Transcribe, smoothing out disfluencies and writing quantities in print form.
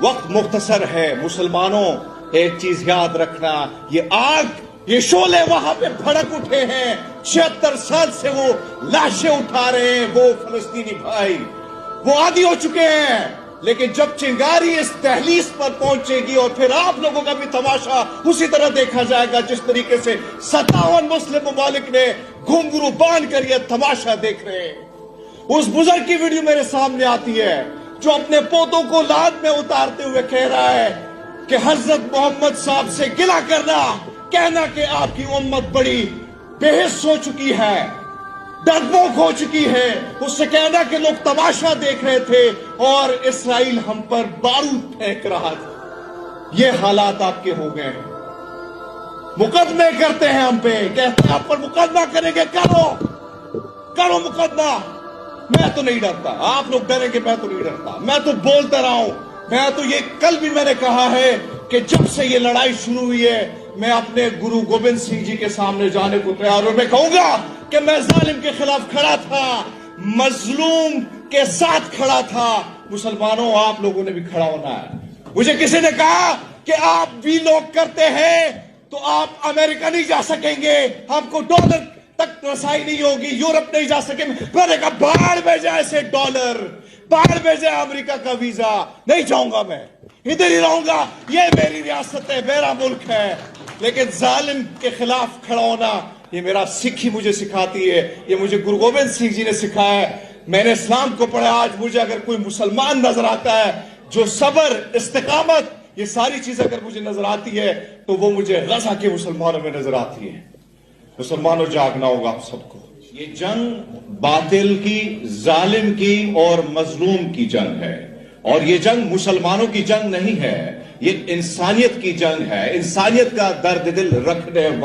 وقت مختصر ہے مسلمانوں، ایک چیز یاد رکھنا، یہ آگ، یہ شعلے وہاں پہ بھڑک اٹھے ہیں، 76 سال سے وہ لاشیں اٹھا رہے ہیں وہ فلسطینی بھائی، وہ عادی ہو چکے ہیں، لیکن جب چنگاری اس دہلیز پر پہنچے گی اور پھر آپ لوگوں کا بھی تماشا اسی طرح دیکھا جائے گا جس طریقے سے 57 مسلم ممالک نے گھنگرو باندھ کر یہ تماشا دیکھ رہے ہیں۔ اس بزرگ کی ویڈیو میرے سامنے آتی ہے جو اپنے پودوں کو لاد میں اتارتے ہوئے کہہ رہا ہے کہ حضرت محمد صاحب سے گلہ کرنا، کہنا کہ آپ کی امت بڑی بے حس ہو چکی ہے، ڈرپوک ہو چکی ہے، اس سے کہنا کہ لوگ تماشا دیکھ رہے تھے اور اسرائیل ہم پر بارود پھینک رہا تھا۔ یہ حالات آپ کے ہو گئے ہیں، مقدمے کرتے ہیں ہم پہ، کہتے ہیں آپ پر مقدمہ کریں گے، کرو مقدمہ۔ میں تو نہیں ڈرتا، آپ لوگ ڈریں گے، میں تو نہیں ڈرتا، میں تو بولتا رہا ہوں۔ میں تو یہ کل بھی میں نے کہا ہے کہ جب سے یہ لڑائی شروع ہوئی ہے میں اپنے گرو گوبند سنگھ جی کے سامنے جانے کو تیار ہوں۔ میں کہوں گا کہ میں ظالم کے خلاف کھڑا تھا، مظلوم کے ساتھ کھڑا تھا۔ مسلمانوں آپ لوگوں نے بھی کھڑا ہونا ہے۔ مجھے کسی نے کہا کہ آپ بھی لوگ کرتے ہیں تو آپ امریکہ نہیں جا سکیں گے، آپ کو ڈالر تک رسائی نہیں ہوگی، یورپ نہیں جا سکیں گے۔ میں نے کہا باہر بھیجے ایسے ڈالر، باہر بھیجے امریکہ کا ویزا، نہیں جاؤں گا، میں ادھر ہی رہوں گا، یہ میری ریاست ہے، میرا ملک ہے۔ لیکن ظالم کے خلاف کھڑا ہونا یہ میرا سکھی مجھے سکھاتی ہے، یہ مجھے گرو گوبند سنگھ جی نے سکھایا ہے۔ میں نے اسلام کو پڑھا، آج مجھے اگر کوئی مسلمان نظر آتا ہے جو صبر، استقامت، یہ ساری چیزیں اگر مجھے نظر آتی ہے تو وہ مجھے غزہ کے مسلمانوں میں نظر آتی ہے۔ مسلمانوں جاگنا ہوگا آپ سب کو۔ یہ جنگ باطل کی، ظالم کی اور مظلوم کی جنگ ہے، اور یہ جنگ مسلمانوں کی جنگ نہیں ہے، یہ انسانیت کی جنگ ہے، انسانیت کا درد دل رکھنے والی